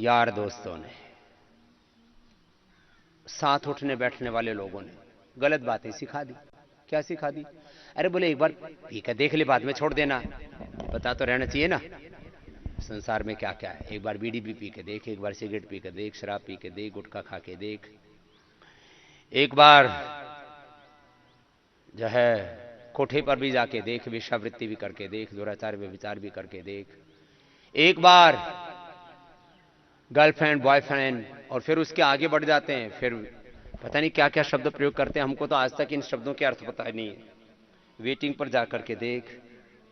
यार दोस्तों ने, साथ उठने बैठने वाले लोगों ने गलत बातें सिखा दी। क्या सिखा दी? अरे बोले एक बार पी कर देख ले, बाद में छोड़ देना। पता तो रहना चाहिए ना संसार में क्या क्या है। एक बार बीड़ी भी पी के देख, एक बार सिगरेट पी के देख, शराब पी के देख, गुटखा खा के देख, एक बार जो है कोठे पर भी जाके देख, वेश्यावृत्ति भी करके देख, दुराचार व्यभिचार भी करके देख, एक बार गर्लफ्रेंड बॉयफ्रेंड, और फिर उसके आगे बढ़ जाते हैं, फिर पता नहीं क्या क्या शब्द प्रयोग करते हैं। हमको तो आज तक इन शब्दों के अर्थ पता नहीं है। वेटिंग पर जाकर के देख,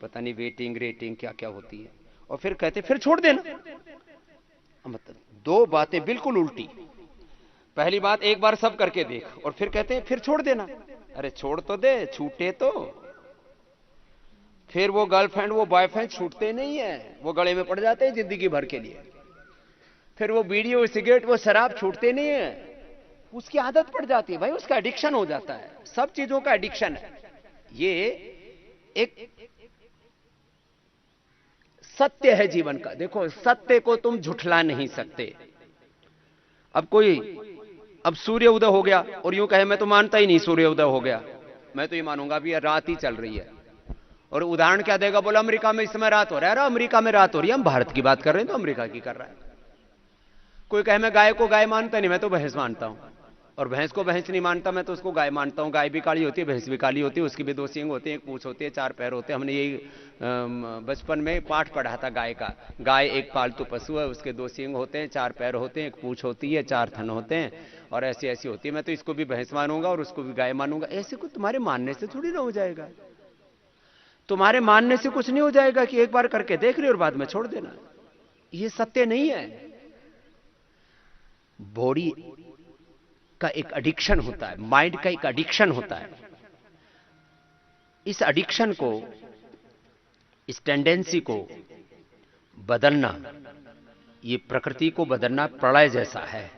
पता नहीं वेटिंग रेटिंग क्या क्या होती है, और फिर कहते फिर छोड़ देना। मतलब दो बातें बिल्कुल उल्टी। पहली बात, एक बार सब करके देख, और फिर कहते हैं फिर छोड़ देना। अरे छोड़ तो दे, छूटे तो। फिर वो गर्लफ्रेंड वो बॉयफ्रेंड छूटते नहीं है, वो गले में पड़ जाते हैं जिंदगी भर के लिए। फिर वो बीड़ी वो सिगरेट वो शराब छूटते नहीं है, उसकी आदत पड़ जाती है भाई, उसका एडिक्शन हो जाता है। सब चीजों का एडिक्शन है। ये एक सत्य है जीवन का। देखो, सत्य को तुम झुठला नहीं सकते। अब सूर्य उदय हो गया और यूं कहे मैं तो मानता ही नहीं सूर्य उदय हो गया, मैं तो ये मानूंगा अभी रात ही चल रही है। और उदाहरण क्या देगा? बोला अमेरिका में इस समय रात हो रहा है। अरे अमेरिका में रात हो रही है, हम भारत की बात कर रहे हैं तो अमेरिका की कर रहा है। कोई कहे मैं गाय को गाय मानता नहीं, मैं तो भैंस मानता हूं। और भैंस को भैंस नहीं मानता, मैं तो उसको गाय मानता हूं। गाय भी काली होती है, भैंस भी काली होती है, उसकी भी दो सींग होते हैं, एक पूंछ होती है, चार पैर होते हैं। हमने यही बचपन में पाठ पढ़ा था गाय का। गाय एक पालतू पशु है, उसके दो सींग होते हैं, चार पैर होते हैं, एक पूंछ होती है, चार थन होते हैं, और ऐसी ऐसी होती है। मैं तो इसको भी भैंस मानूंगा और उसको भी गाय मानूंगा। ऐसे को तुम्हारे मानने से थोड़ी ना हो जाएगा। तुम्हारे मानने से कुछ नहीं हो जाएगा कि एक बार करके देख रहे और बाद में छोड़ देना। ये सत्य नहीं है। बॉडी का एक एडिक्शन होता है, माइंड का एक एडिक्शन होता है। इस एडिक्शन को, इस टेंडेंसी को बदलना, ये प्रकृति को बदलना प्रलय जैसा है।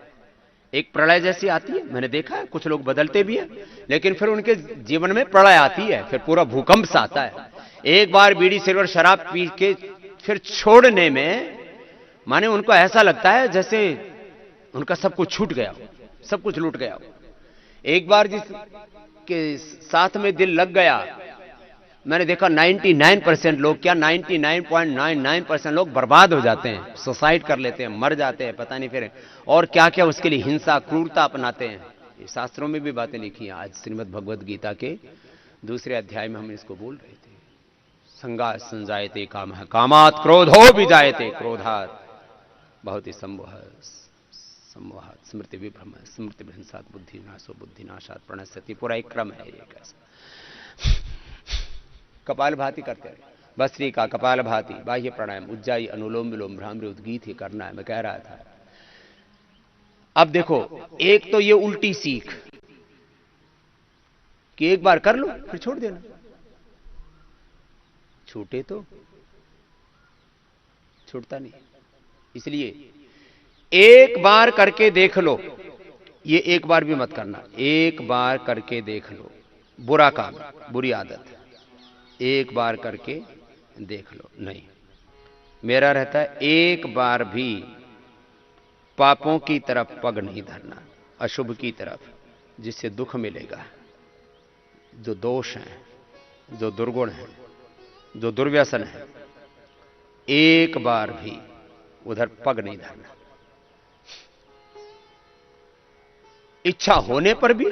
एक प्रलय जैसी आती है, मैंने देखा है कुछ लोग बदलते भी हैं, लेकिन फिर उनके जीवन में प्रलय आती है, फिर पूरा भूकंप सा आता है। एक बार बीड़ी सिगरेट शराब पी के फिर छोड़ने में माने उनको ऐसा लगता है जैसे उनका सब कुछ छूट गया, सब कुछ लूट गया। एक बार जिसके साथ में दिल लग गया, मैंने देखा 99% लोग, क्या 99.99% लोग बर्बाद हो जाते हैं, सुसाइड कर लेते हैं, मर जाते हैं, पता नहीं फिर और क्या क्या उसके लिए हिंसा क्रूरता अपनाते हैं। ये शास्त्रों में भी बातें लिखी हैं। आज श्रीमद् भगवद गीता के दूसरे अध्याय में हम इसको बोल रहे थे। संगा संजायते काम है, कामात क्रोधो विजायते, क्रोधात बहुत ही सम्मोहात स्मृति विभ्रम, स्मृति भ्रंशात बुद्धि नाशो, बुद्धि नाशात प्रणश्यति। पूरा एक क्रम है ये। कैसा कपाल भाती करते रहे, भस्त्री का कपाल भाती, बाह्य प्राणायाम, उज्जाई, अनुलोम विलोम, भ्रामरी उद्गीत ही करना है। मैं कह रहा था, अब देखो, एक तो ये उल्टी सीख कि एक बार कर लो फिर छोड़ देना, छूटे तो छूटता नहीं। इसलिए एक बार करके देख लो, ये एक बार भी मत करना, एक बार करके देख लो। बुरा काम, बुरी आदत, एक बार करके देख लो। नहीं, मेरा रहता है एक बार भी पापों की तरफ पग नहीं धरना, अशुभ की तरफ, जिससे दुख मिलेगा। जो दोष हैं, जो दुर्गुण हैं, जो दुर्व्यसन है, एक बार भी उधर पग नहीं धरना। इच्छा होने पर भी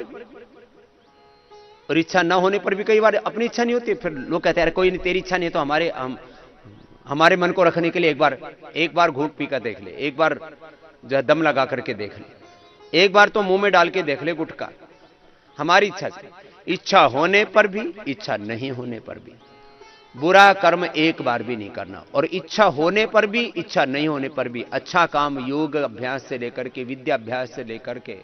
और इच्छा ना होने पर भी, कई बार अपनी इच्छा नहीं होती, फिर लोग कहते हैं कोई नहीं, तेरी इच्छा नहीं है तो हमारे मन को रखने के लिए एक बार घूंट पी कर देख ले, एक बार जो है दम लगा करके देख ले, एक बार तो मुंह में डाल के देख ले गुटखा। हमारी इच्छा से, इच्छा होने पर भी, इच्छा नहीं होने पर भी बुरा कर्म एक बार भी नहीं करना। और इच्छा होने पर भी, इच्छा नहीं होने पर भी अच्छा काम, योग अभ्यास से लेकर के, विद्या अभ्यास से लेकर के,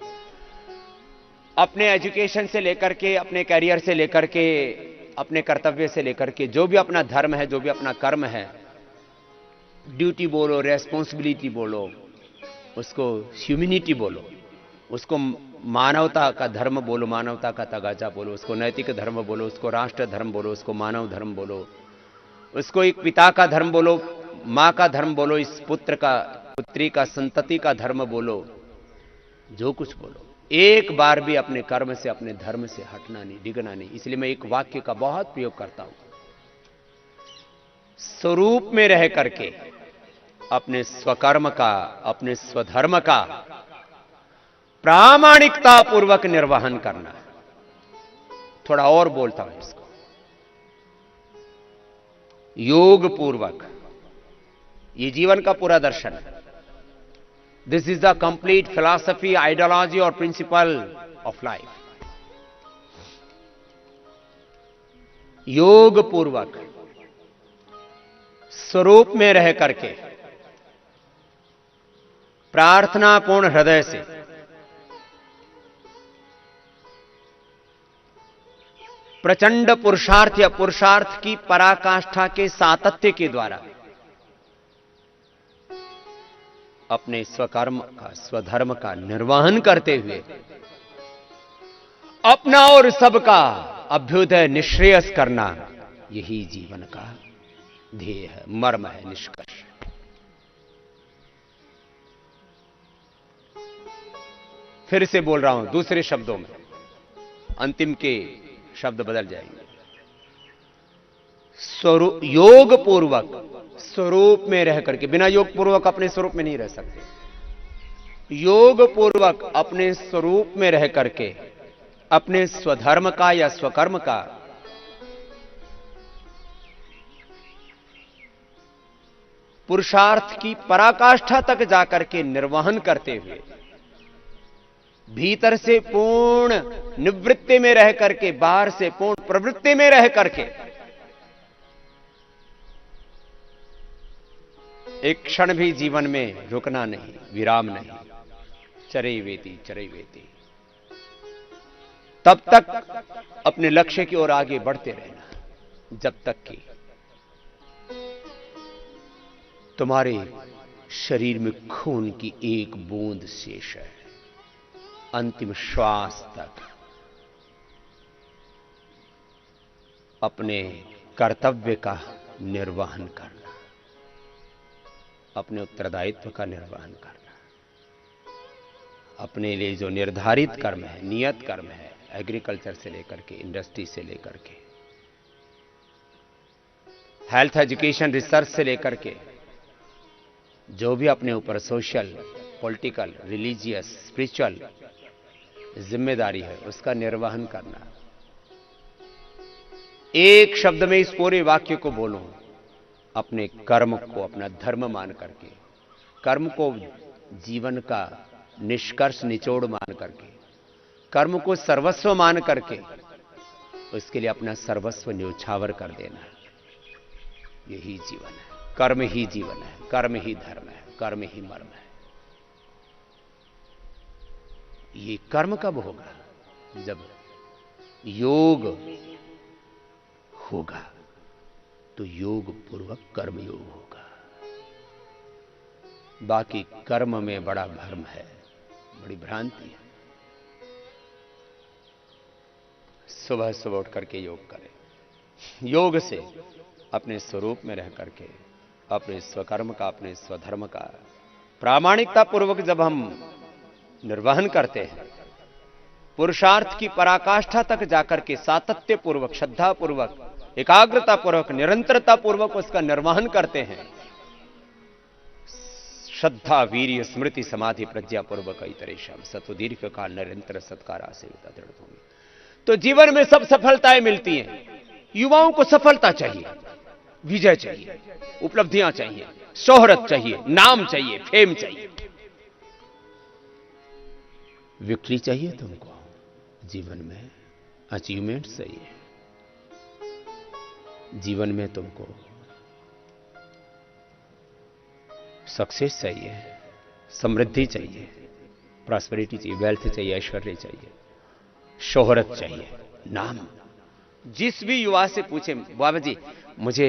अपने एजुकेशन से लेकर के, अपने कैरियर से लेकर के, अपने कर्तव्य से लेकर के, जो भी अपना धर्म है, जो भी अपना कर्म है, ड्यूटी बोलो, रेस्पॉन्सिबिलिटी बोलो, उसको ह्यूमैनिटी बोलो, उसको मानवता का धर्म बोलो, मानवता का तगाजा बोलो, उसको नैतिक धर्म बोलो, उसको राष्ट्र धर्म बोलो, उसको मानव धर्म बोलो, उसको एक पिता का धर्म बोलो, मां का धर्म बोलो, इस पुत्र का पुत्री का, संतति का धर्म बोलो, जो कुछ बोलो, एक बार भी अपने कर्म से, अपने धर्म से हटना नहीं, डिगना नहीं। इसलिए मैं एक वाक्य का बहुत प्रयोग करता हूं, स्वरूप में रह करके अपने स्वकर्म का, अपने स्वधर्म का प्रामाणिकता पूर्वक निर्वहन करना। थोड़ा और बोलता हूं इसको, योग पूर्वक, ये जीवन का पूरा दर्शन है। This is the complete philosophy, ideology और प्रिंसिपल ऑफ लाइफ। योग पूर्वक स्वरूप में रह करके प्रार्थनापूर्ण हृदय से प्रचंड पुरुषार्थ या पुरुषार्थ की पराकाष्ठा के सातत्य के द्वारा अपने स्वकर्म का, स्वधर्म का निर्वहन करते हुए अपना और सबका अभ्युदय निश्रेयस करना, यही जीवन का ध्येय है, मर्म है, निष्कर्ष। फिर से बोल रहा हूं दूसरे शब्दों में, अंतिम के शब्द बदल जाएंगे। स्वरूप, योग पूर्वक स्वरूप में रह करके, बिना योग पूर्वक अपने स्वरूप में नहीं रह सकते। योग पूर्वक अपने स्वरूप में रह करके अपने स्वधर्म का या स्वकर्म का पुरुषार्थ की पराकाष्ठा तक जाकर के निर्वहन करते हुए भीतर से पूर्ण निवृत्ति में रह करके, बाहर से पूर्ण प्रवृत्ति में रह करके एक क्षण भी जीवन में रुकना नहीं, विराम नहीं, चरैवेति चरैवेति, तब तक अपने लक्ष्य की ओर आगे बढ़ते रहना, जब तक कि तुम्हारे शरीर में खून की एक बूंद शेष है। अंतिम श्वास तक अपने कर्तव्य का निर्वहन करना, अपने उत्तरदायित्व का निर्वहन करना, अपने लिए जो निर्धारित कर्म है, नियत कर्म है, एग्रीकल्चर से लेकर के, इंडस्ट्री से लेकर के, हेल्थ, एजुकेशन, रिसर्च से लेकर के, जो भी अपने ऊपर सोशल, पॉलिटिकल, रिलीजियस, स्पिरिचुअल जिम्मेदारी है, उसका निर्वहन करना। एक शब्द में इस पूरे वाक्य को बोलूं, अपने कर्म को अपना धर्म मान करके, कर्म को जीवन का निष्कर्ष, निचोड़ मान करके, कर्म को सर्वस्व मान करके उसके लिए अपना सर्वस्व न्योछावर कर देना, यही जीवन है। कर्म ही जीवन है, कर्म ही धर्म है, कर्म ही मर्म है। ये कर्म कब होगा? जब योग होगा तो योग पूर्वक कर्म योग होगा। बाकी कर्म में बड़ा भ्रम है, बड़ी भ्रांति है। सुबह सुबह उठ करके योग करें, योग से अपने स्वरूप में रह करके अपने स्वकर्म का, अपने स्वधर्म का प्रामाणिकता पूर्वक जब हम निर्वहन करते हैं, पुरुषार्थ की पराकाष्ठा तक जाकर के सातत्य पूर्वक, श्रद्धा पूर्वक, एकाग्रता पूर्वक, निरंतरता पूर्वक उसका निर्वहन करते हैं, श्रद्धा, वीर्य, स्मृति, समाधि, प्रज्ञा पूर्वक इतरेशम सत्व दीर्घ काल निरंतर सत्कार आसेविता दृढ़ होंगे, तो जीवन में सब सफलताएं मिलती हैं। युवाओं को सफलता चाहिए, विजय चाहिए, उपलब्धियां चाहिए, शोहरत चाहिए, नाम चाहिए, फेम चाहिए, विक्ट्री चाहिए तुमको जीवन में, अचीवमेंट चाहिए जीवन में, तुमको सक्सेस चाहिए, समृद्धि चाहिए, प्रॉस्पेरिटी चाहिए, वेल्थ चाहिए, ऐश्वर्य चाहिए, शोहरत चाहिए, नाम। जिस भी युवा से पूछे, बाबा जी मुझे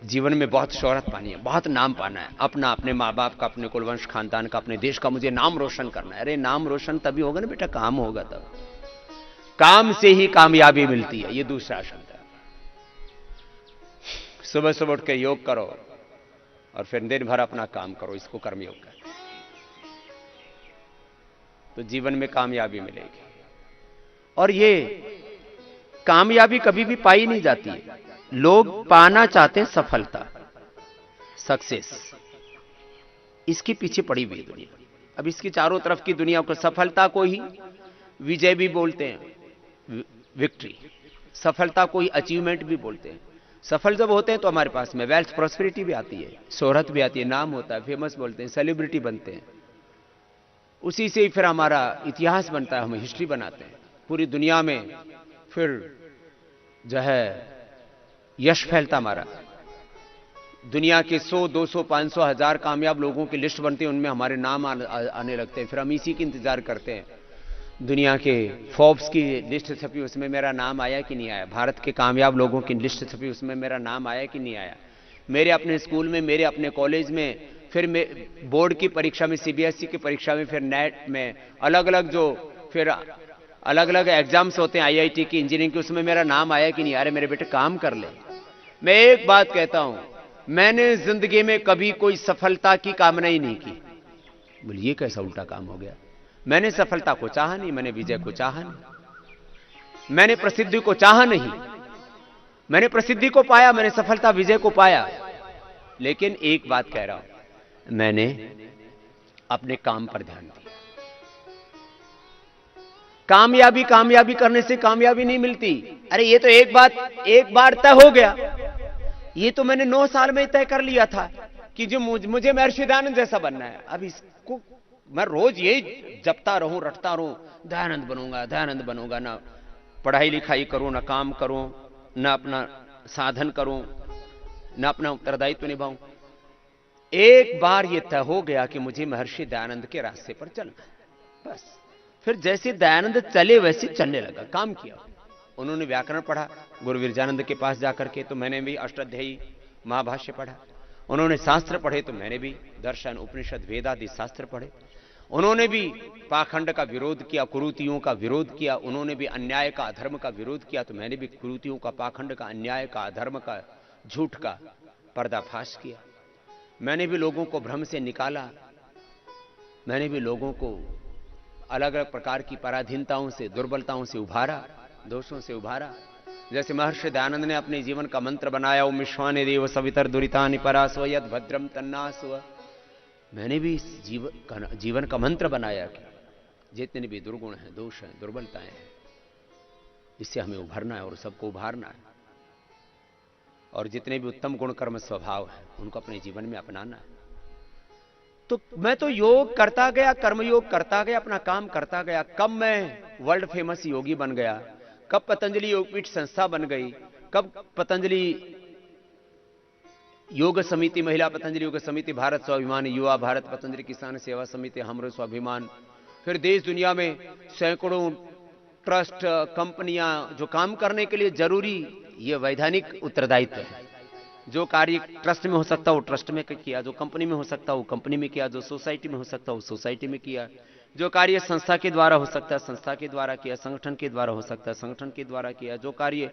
जीवन में बहुत शोहरत पानी है, बहुत नाम पाना है, अपना, अपने माँ बाप का, अपने कुलवंश खानदान का, अपने देश का मुझे नाम रोशन करना है। अरे नाम रोशन तभी होगा ना बेटा, काम होगा तब। काम से ही कामयाबी मिलती है, ये दूसरा शब्द है। सुबह सुबह उठ के योग करो, और फिर दिन भर अपना काम करो, इसको कर्मयोग कहते हैं। तो जीवन में कामयाबी मिलेगी। और ये कामयाबी कभी भी पाई नहीं जाती है। लोग पाना चाहते हैं सफलता, सक्सेस, इसके पीछे पड़ी हुई दुनिया। अब इसकी चारों तरफ की दुनिया को सफलता को ही विजय भी बोलते हैं, विक्ट्री। सफलता को ही अचीवमेंट भी बोलते हैं। सफल जब होते हैं तो हमारे पास में वेल्थ प्रॉस्पेरिटी भी आती है, शोहरत भी आती है, नाम होता है, फेमस बोलते हैं, सेलिब्रिटी बनते हैं। उसी से ही फिर हमारा इतिहास बनता है, हम हिस्ट्री बनाते हैं पूरी दुनिया में। फिर जो है यश फैलता हमारा। दुनिया के 100, 200, 500, 1000 कामयाब लोगों की लिस्ट बनती है, उनमें हमारे नाम आने लगते हैं। फिर हम इसी की इंतजार करते हैं। दुनिया के फोर्ब्स की लिस्ट छपी, उसमें मेरा नाम आया कि नहीं आया? भारत के कामयाब लोगों की लिस्ट छपी, उसमें मेरा नाम आया कि नहीं आया? मेरे अपने स्कूल में, मेरे अपने कॉलेज में, फिर बोर्ड की परीक्षा में, सीबीएसई की परीक्षा में, फिर नेट में, अलग अलग जो फिर अलग अलग एग्जाम्स होते हैं, आईआईटी की, इंजीनियरिंग की, उसमें मेरा नाम आया कि नहीं? अरे मेरे बेटे काम कर ले। मैं एक बात कहता हूं, मैंने जिंदगी में कभी कोई सफलता की कामना ही नहीं की। बोलिए ये कैसा उल्टा काम हो गया? मैंने सफलता को चाहा नहीं, मैंने विजय को चाहा नहीं, मैंने प्रसिद्धि को चाहा नहीं। मैंने प्रसिद्धि को पाया, मैंने सफलता विजय को पाया। लेकिन एक बात कह रहा हूं, मैंने अपने काम पर ध्यान दिया। कामयाबी करने से कामयाबी नहीं मिलती। अरे ये तो एक बार तय हो गया। ये तो मैंने 9 साल में तय कर लिया था कि जो मुझे महर्षि दयानंद जैसा बनना है। अब इसको मैं रोज ये जपता रहूं, रटता रहूं, दयानंद बनूंगा, ना पढ़ाई लिखाई करूं, ना काम करूं, ना अपना साधन करूं, ना अपना उत्तरदायित्व निभाऊं। एक बार ये तय हो गया कि मुझे महर्षि दयानंद के रास्ते पर चलना है, बस। फिर जैसे दयानंद चले वैसे चलने लगा, काम किया। उन्होंने व्याकरण पढ़ा गुरु विरजानंद के पास जाकर के, तो मैंने भी अष्टाध्यायी महाभाष्य पढ़ा। उन्होंने शास्त्र पढ़े तो मैंने भी दर्शन, उपनिषद, वेद आदि शास्त्र पढ़े। उन्होंने भी पाखंड का विरोध किया, कुरीतियों का विरोध किया। उन्होंने भी अन्याय का, अधर्म का विरोध किया, तो मैंने भी कुरीतियों का, पाखंड का, अन्याय का, अधर्म का, झूठ का पर्दाफाश किया। मैंने भी लोगों को भ्रम से निकाला। मैंने भी लोगों को अलग अलग प्रकार की पराधीनताओं से, दुर्बलताओं से उभारा, दोषों से उभारा। जैसे महर्षि दयानंद ने अपने जीवन का मंत्र बनाया, ओम विश्वानि देव सवितर दुरितानि परास्व यद भद्रम तन्नास्व। मैंने भी इस जीवन का मंत्र बनाया कि जितने भी दुर्गुण हैं, दोष हैं, दुर्बलताएं हैं, इससे हमें उभरना है और सबको उभारना है। और जितने भी उत्तम गुण कर्म स्वभाव हैं, उनको अपने जीवन में अपनाना है। तो मैं तो योग करता गया, कर्मयोग करता गया, अपना काम करता गया। कब मैं वर्ल्ड फेमस योगी बन गया, कब पतंजलि योगपीठ संस्था बन गई, कब पतंजलि योग समिति, महिला पतंजलि योग समिति, भारत स्वाभिमान, युवा भारत पतंजलि किसान सेवा समिति, हमरो स्वाभिमान, फिर देश दुनिया में सैकड़ों ट्रस्ट, कंपनियां जो काम करने के लिए जरूरी, ये वैधानिक उत्तरदायित्व है। जो कार्य ट्रस्ट में हो सकता हो ट्रस्ट में किया, जो कंपनी में हो सकता हो कंपनी में किया, जो सोसाइटी में हो सकता हो सोसाइटी में किया, जो कार्य संस्था के द्वारा हो सकता है संस्था के द्वारा किया, संगठन के द्वारा हो सकता है संगठन के द्वारा किया, जो कार्य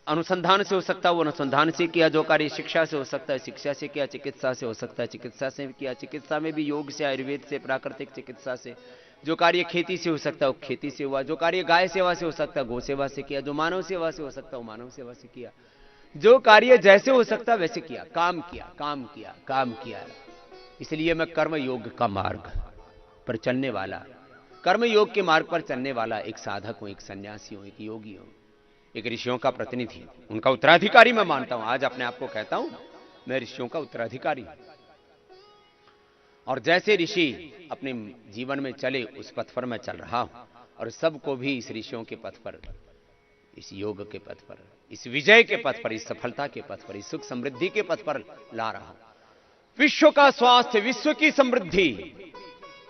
अनुसंधान से हो सकता है वो अनुसंधान से किया, जो कार्य शिक्षा से हो सकता है शिक्षा से किया, चिकित्सा से हो सकता है चिकित्सा से किया, चिकित्सा में भी योग से, आयुर्वेद से, प्राकृतिक चिकित्सा से, जो कार्य खेती से हो सकता है वो खेती से हुआ, जो कार्य गाय सेवा से हो सकता है गौ सेवा से किया, जो मानव सेवा से हो सकता है वो मानव सेवा से किया, जो कार्य जैसे हो सकता है वैसे किया, काम किया, काम किया, काम किया। इसलिए मैं कर्म योग का मार्ग पर चलने वाला, कर्म योग के मार्ग पर चलने वाला एक साधक हूं, एक सन्यासी हूं, एक योगी हूं, एक ऋषियों का प्रतिनिधि, उनका उत्तराधिकारी मैं मानता हूं। आज अपने आप को कहता हूं मैं ऋषियों का उत्तराधिकारी। और जैसे ऋषि अपने जीवन में चले उस पथ पर मैं चल रहा हूं, और सबको भी इस ऋषियों के पथ पर, इस योग के पथ पर, इस विजय के पथ पर, इस सफलता के पथ पर, इस सुख समृद्धि के पथ पर ला रहा हूं। विश्व का स्वास्थ्य, विश्व की समृद्धि,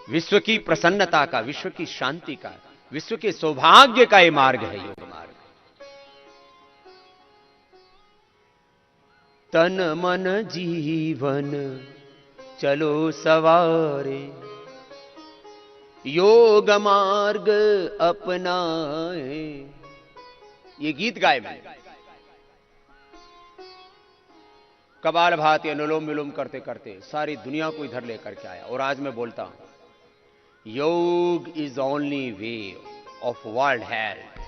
विश्व की प्रसन्नता का, विश्व की शांति का, विश्व के सौभाग्य का ये मार्ग है, योग मार्ग। तन मन जीवन चलो सवारे, योग मार्ग अपनाए। ये गीत गाए मैंने। कपालभाति अनुलोम विलोम करते करते सारी दुनिया को इधर लेकर के आया। और आज मैं बोलता हूं, yoga is only way of world health,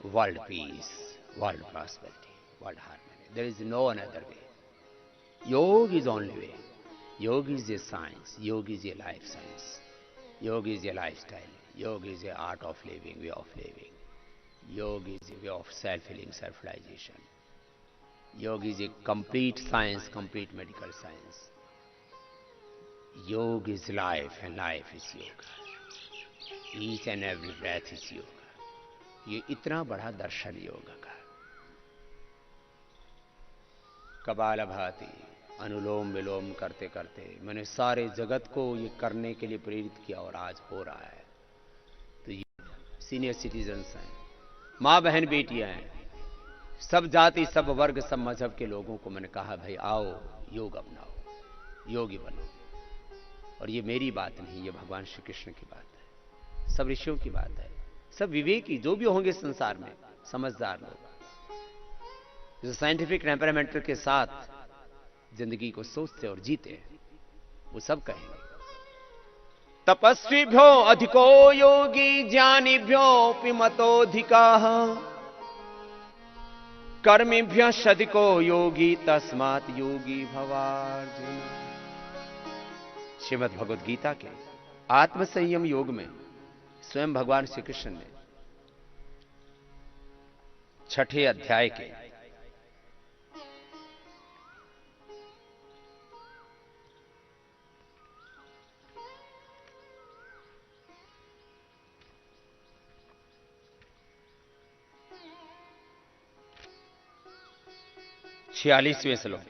world peace, world prosperity, world harmony. There is no another way. Yoga is only way. Yoga is a science, yoga is a life science, yoga is a lifestyle, yoga is a art of living, way of living. Yoga is a way of self healing, self realisation. Yoga is a complete science, complete medical science. Yoga is life and life is योग। Each and every breath is योग। ये इतना बड़ा दर्शन योग का। कपालभाति अनुलोम विलोम करते करते मैंने सारे जगत को ये करने के लिए प्रेरित किया और आज हो रहा है। तो ये सीनियर सिटीजन्स हैं, माँ बहन बेटियां हैं, सब जाति सब वर्ग सब मजहब के लोगों को मैंने कहा, भाई आओ योग अपनाओ, योगी बनो। और ये मेरी बात नहीं, ये भगवान श्री कृष्ण की बात है, सब ऋषियों की बात है, सब विवेकी जो भी होंगे संसार में, समझदार लोग जो साइंटिफिक टेम्परामेंट के साथ जिंदगी को सोचते और जीते, वो सब कहेंगे तपस्वीभ्यो अधिको योगी ज्ञानीभ्योऽपि मतोऽधिकाः कर्मिभ्यश्चधिको योगी तस्मात् योगी भवार्जुन। श्रीमद् भगवद गीता के आत्मसंयम योग में स्वयं भगवान श्री कृष्ण ने 6ठे अध्याय के 46वें श्लोक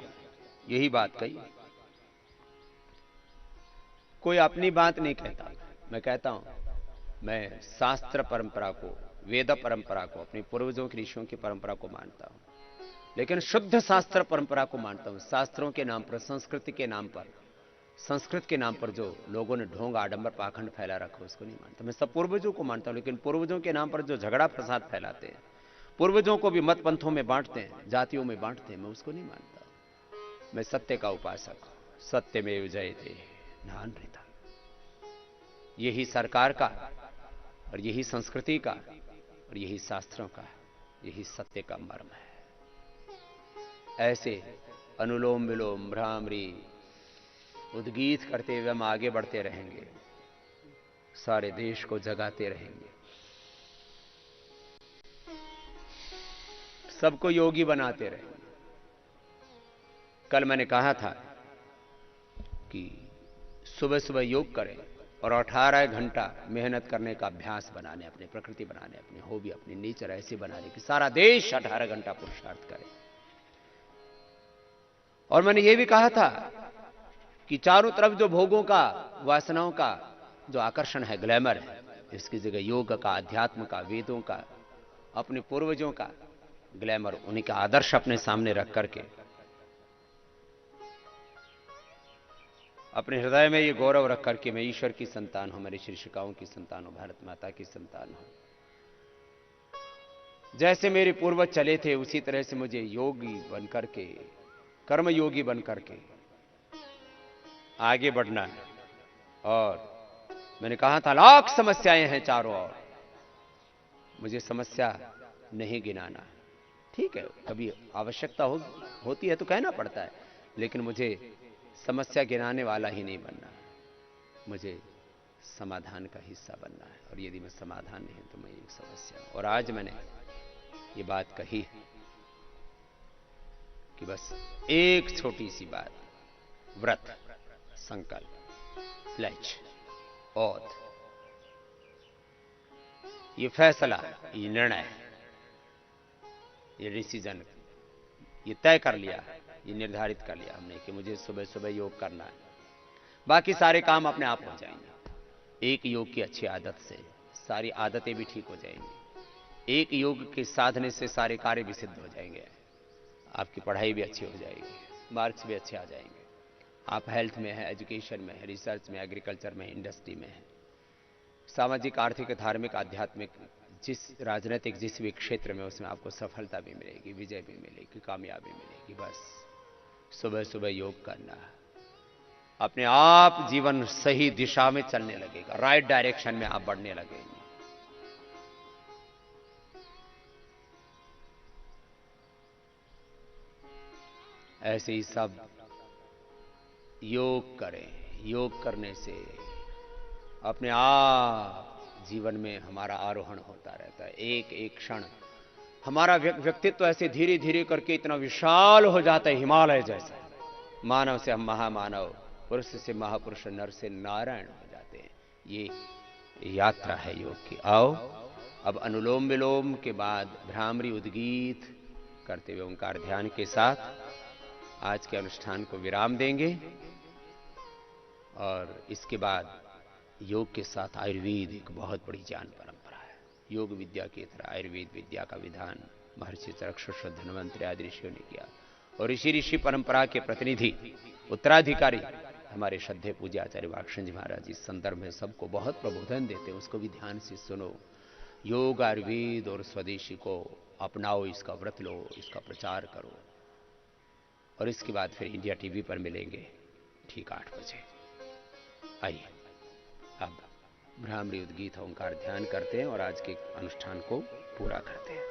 यही बात कही। कोई अपनी बात नहीं कहता, मैं कहता हूं, मैं शास्त्र परंपरा को, वेद परंपरा को, अपने पूर्वजों के ऋषियों की परंपरा को मानता हूं, लेकिन शुद्ध शास्त्र परंपरा को मानता हूं। शास्त्रों के नाम पर, संस्कृति के नाम पर, संस्कृत के नाम पर जो लोगों ने ढोंग आडंबर पाखंड फैला रखा उसको नहीं मानता। मैं सब पूर्वजों को मानता हूं, लेकिन पूर्वजों के नाम पर जो झगड़ा फसाद फैलाते हैं, पूर्वजों को भी मत पंथों में बांटते हैं, जातियों में बांटते हैं, मैं उसको नहीं मानता। मैं सत्य का उपासक हूं। सत्यमेव जयते नान्यथा। यही सरकार का और यही संस्कृति का और यही शास्त्रों का, यही सत्य का मर्म है। ऐसे अनुलोम विलोम भ्रामरी उद्गीत करते हुए हम आगे बढ़ते रहेंगे, सारे देश को जगाते रहेंगे, सबको योगी बनाते रहेंगे। कल मैंने कहा था कि सुबह सुबह योग करें और 18 घंटा मेहनत करने का अभ्यास बनाने, अपनी प्रकृति बनाने, अपनी हॉबी, अपनी नेचर ऐसी बनाने कि सारा देश 18 घंटा पुरुषार्थ करे। और मैंने यह भी कहा था कि चारों तरफ जो भोगों का, वासनाओं का जो आकर्षण है, ग्लैमर है, इसकी जगह योग का, अध्यात्म का, वेदों का, अपने पूर्वजों का ग्लैमर, उन्हीं का आदर्श अपने सामने रख करके अपने हृदय में ये गौरव रख करके मैं ईश्वर की संतान हूं, मेरे शीर्षिकाओं की संतान हूं, भारत माता की संतान हूं। जैसे मेरे पूर्वज चले थे उसी तरह से मुझे योगी बनकर के, कर्म योगी बनकर के आगे बढ़ना है। और मैंने कहा था लाख समस्याएं हैं चारों ओर, मुझे समस्या नहीं गिनाना। ठीक है, कभी आवश्यकता होती है तो कहना पड़ता है, लेकिन मुझे समस्या गिनाने वाला ही नहीं बनना, मुझे समाधान का हिस्सा बनना है। और यदि मैं समाधान नहीं तो मैं एक समस्या। और आज मैंने ये बात कही कि बस एक छोटी सी बात, व्रत, संकल्प, प्लेज, ओथ, ये फैसला, ये निर्णय, ये डिसीजन, ये तय कर लिया, ये निर्धारित कर लिया हमने कि मुझे सुबह सुबह योग करना है। बाकी सारे काम अपने आप हो जाएंगे। एक योग की अच्छी आदत से सारी आदतें भी ठीक हो जाएंगी। एक योग के साधने से सारे कार्य भी सिद्ध हो जाएंगे। आपकी पढ़ाई भी अच्छी हो जाएगी, मार्क्स भी अच्छे आ जाएंगे। आप हेल्थ में है, एजुकेशन में है, रिसर्च में, एग्रीकल्चर में, इंडस्ट्री में है, सामाजिक, आर्थिक, धार्मिक, आध्यात्मिक, जिस राजनीतिक जिस भी क्षेत्र में, उसमें आपको सफलता भी मिलेगी, विजय भी मिलेगी, कामयाबी मिलेगी। बस सुबह सुबह योग करना, अपने आप जीवन सही दिशा में चलने लगेगा, राइट डायरेक्शन में आप बढ़ने लगेंगे। ऐसे ही सब योग करें। योग करने से अपने आप जीवन में हमारा आरोहण होता रहता है। एक एक क्षण हमारा व्यक्तित्व ऐसे धीरे धीरे करके इतना विशाल हो जाता है, हिमालय जैसा। मानव से हम महामानव, पुरुष से महापुरुष, नर से नारायण हो जाते हैं। ये यात्रा है योग की। आओ अब अनुलोम विलोम के बाद भ्रामरी उद्गीत करते हुए ओंकार ध्यान के साथ आज के अनुष्ठान को विराम देंगे और इसके बाद योग के साथ आयुर्वेद एक बहुत बड़ी ज्ञान परंपरा है। योग विद्या की तरह आयुर्वेद विद्या का विधान महर्षि चरक्षुष धन्वंतरि आदि ऋषियों ने किया और ऋषि परंपरा के प्रतिनिधि उत्तराधिकारी हमारे श्रद्धेय पूज्य आचार्य वाक्शन जी महाराज इस संदर्भ में सबको बहुत प्रबोधन देते हैं, उसको भी ध्यान से सुनो। योग आयुर्वेद और स्वदेशी को अपनाओ, इसका व्रत लो, इसका प्रचार करो। और इसके बाद फिर इंडिया टीवी पर मिलेंगे ठीक 8 बजे। आइए अब भ्रामरी उद्गीत ओंकार ध्यान करते हैं और आज के अनुष्ठान को पूरा करते हैं।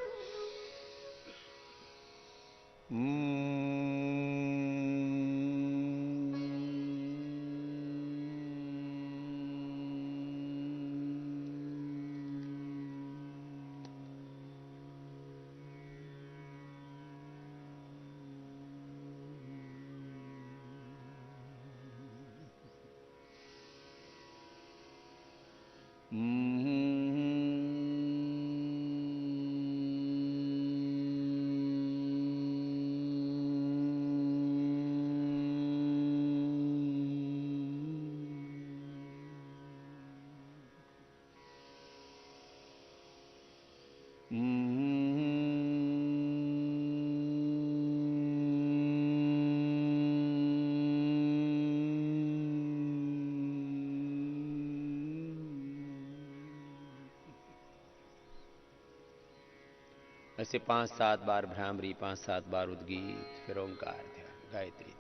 ऐसे 5-7 बार भ्रामरी, 5-7 बार उद्गीत, फिर ओंकार ध्यान, गायत्री ध्यान।